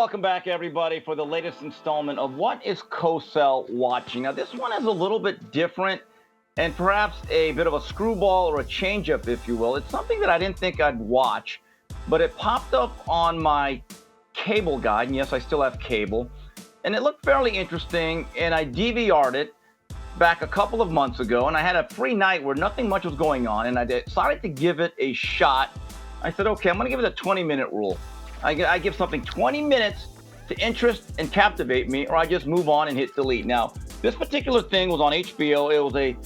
welcome back, everybody, for the latest installment of What is Cosell Watching? Now, this one is a little bit different and perhaps a bit of a screwball or a change-up, if you will. It's something that I didn't think I'd watch, but it popped up on my cable guide, and yes, I still have cable, and it looked fairly interesting, and I DVR'd it back a couple of months ago, and I had a free night where nothing much was going on, and I decided to give it a shot. I said, okay, I'm going to give it a 20-minute rule. I give something 20 minutes to interest and captivate me, or I just move on and hit delete. Now, this particular thing was on HBO. It was a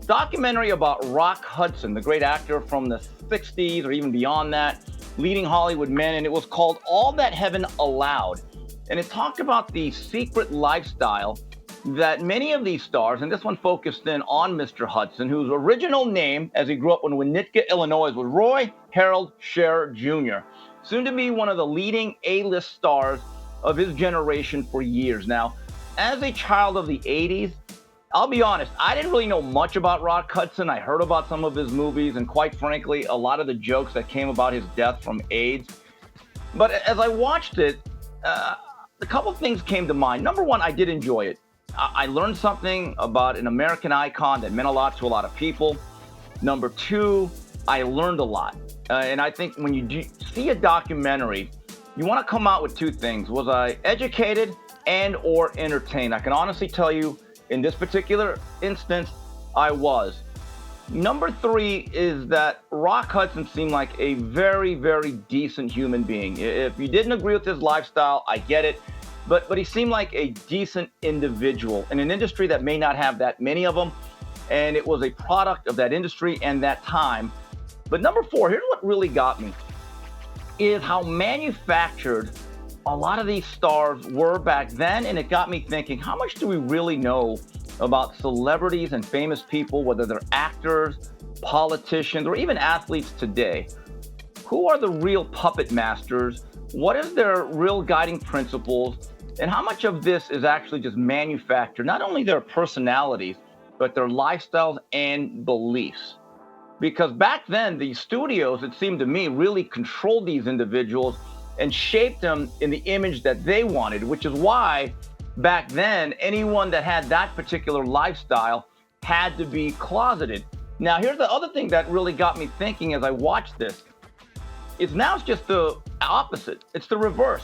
documentary about Rock Hudson, the great actor from the 60s or even beyond that, leading Hollywood men, and it was called All That Heaven Allowed. And it talked about the secret lifestyle that many of these stars, and this one focused in on Mr. Hudson, whose original name, as he grew up in Winnetka, Illinois, was Roy Harold Scherer Jr., soon to be one of the leading A-list stars of his generation for years. Now, as a child of the 80s, I'll be honest, I didn't really know much about Rock Hudson. I heard about some of his movies, and quite frankly, a lot of the jokes that came about his death from AIDS. But as I watched it, a couple of things came to mind. Number one, I did enjoy it. I learned something about an American icon that meant a lot to a lot of people. Number two, I learned a lot. And I think when you see a documentary, you want to come out with two things. Was I educated and or entertained? I can honestly tell you, in this particular instance, I was. Number three is that Rock Hudson seemed like a very, very decent human being. If you didn't agree with his lifestyle, I get it. But he seemed like a decent individual in an industry that may not have that many of them. And it was a product of that industry and that time. But number four, here's what really got me, is how manufactured a lot of these stars were back then. And it got me thinking, how much do we really know about celebrities and famous people, whether they're actors, politicians, or even athletes today? Who are the real puppet masters? What is their real guiding principles? And how much of this is actually just manufactured? Not only their personalities, but their lifestyles and beliefs. Because back then, the studios, it seemed to me, really controlled these individuals and shaped them in the image that they wanted, which is why back then, anyone that had that particular lifestyle had to be closeted. Now, here's the other thing that really got me thinking as I watched this. It's just the opposite. It's the reverse.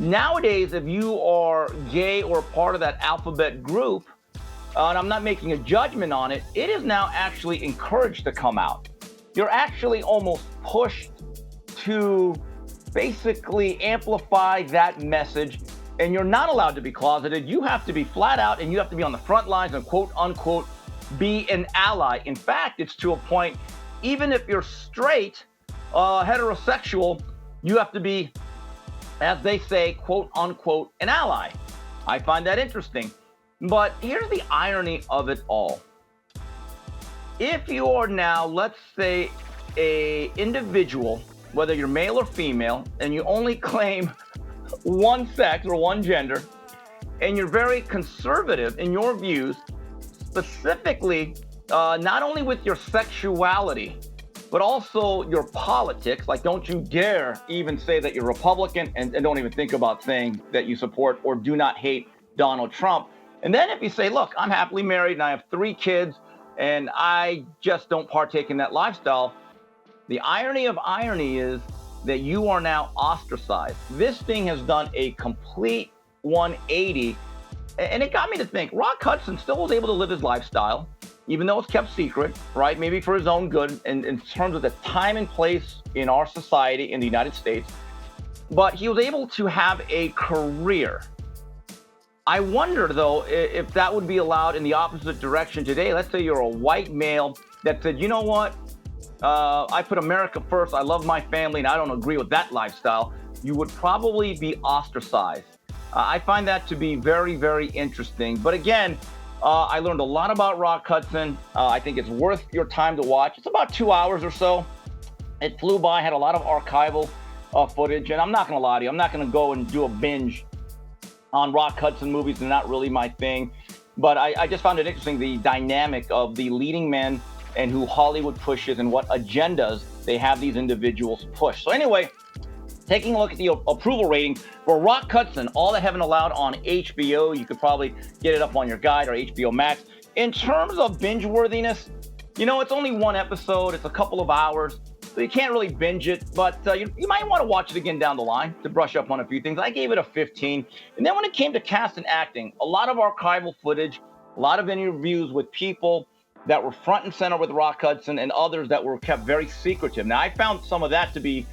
Nowadays, if you are gay or part of that alphabet group, and I'm not making a judgment on it, it is now actually encouraged to come out. You're actually almost pushed to basically amplify that message, and you're not allowed to be closeted. You have to be flat out, and you have to be on the front lines and quote unquote be an ally. In fact, it's to a point, even if you're straight, heterosexual, you have to be, as they say, quote unquote, an ally. I find that interesting. But here's the irony of it all. If you are now, let's say, a individual, whether you're male or female, and you only claim one sex or one gender, and you're very conservative in your views, specifically, not only with your sexuality, but also your politics. Like, don't you dare even say that you're Republican, and don't even think about saying that you support or do not hate Donald Trump. And then if you say, look, I'm happily married and I have 3 kids and I just don't partake in that lifestyle, the irony of irony is that you are now ostracized. This thing has done a complete 180. And it got me to think, Rock Hudson still was able to live his lifestyle, even though it's kept secret, right? Maybe for his own good and in terms of the time and place in our society in the United States. But he was able to have a career. I wonder, though, if that would be allowed in the opposite direction today. Let's say you're a white male that said, you know what? I put America first. I love my family, and I don't agree with that lifestyle. You would probably be ostracized. I find that to be very, very interesting. But again, I learned a lot about Rock Hudson. I think it's worth your time to watch. It's about 2 hours or so. It flew by, had a lot of archival footage. And I'm not going to lie to you, I'm not going to go and do a binge on Rock Hudson movies. They're not really my thing. But I just found it interesting, the dynamic of the leading men and who Hollywood pushes and what agendas they have these individuals push. So anyway, Taking a look at the approval rating for Rock Hudson, All That Heaven Allowed on HBO. You could probably get it up on your guide or HBO Max. In terms of binge worthiness, it's only one episode. It's a couple of hours, so you can't really binge it. But you might want to watch it again down the line to brush up on a few things. I gave it a 15. And then when it came to cast and acting, a lot of archival footage, a lot of interviews with people that were front and center with Rock Hudson and others that were kept very secretive. Now, I found some of that to be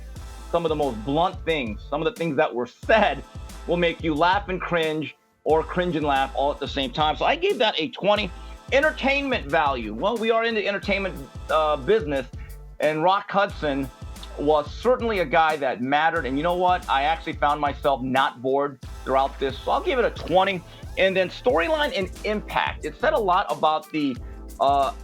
some of the most blunt things. Some of the things that were said will make you laugh and cringe or cringe and laugh all at the same time. So I gave that a 20. Entertainment value. Well, we are in the entertainment business, and Rock Hudson was certainly a guy that mattered. And you know what? I actually found myself not bored throughout this. So I'll give it a 20. And then storyline and impact. It said a lot about the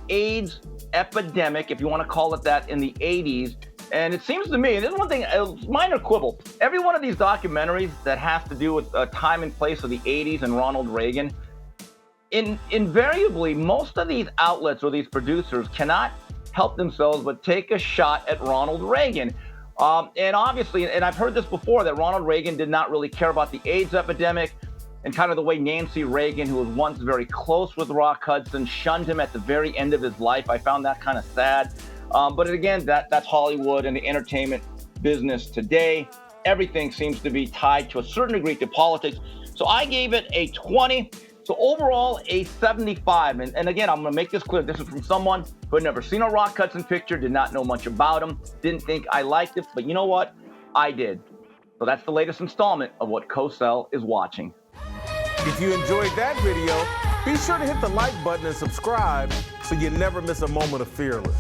AIDS epidemic, if you want to call it that, in the 80s. And it seems to me, and this is one thing, a minor quibble, every one of these documentaries that has to do with time and place of the 80s and Ronald Reagan, invariably, most of these outlets or these producers cannot help themselves but take a shot at Ronald Reagan. And obviously, and I've heard this before, that Ronald Reagan did not really care about the AIDS epidemic, and kind of the way Nancy Reagan, who was once very close with Rock Hudson, shunned him at the very end of his life. I found that kind of sad. But again, that's Hollywood and the entertainment business today. Everything seems to be tied to a certain degree to politics. So I gave it a 20. So overall, a 75. And again, I'm going to make this clear. This is from someone who had never seen a Rock Hudson picture, did not know much about him, didn't think I liked it. But you know what? I did. So that's the latest installment of what Cosell is watching. If you enjoyed that video, be sure to hit the like button and subscribe so you never miss a moment of Fearless.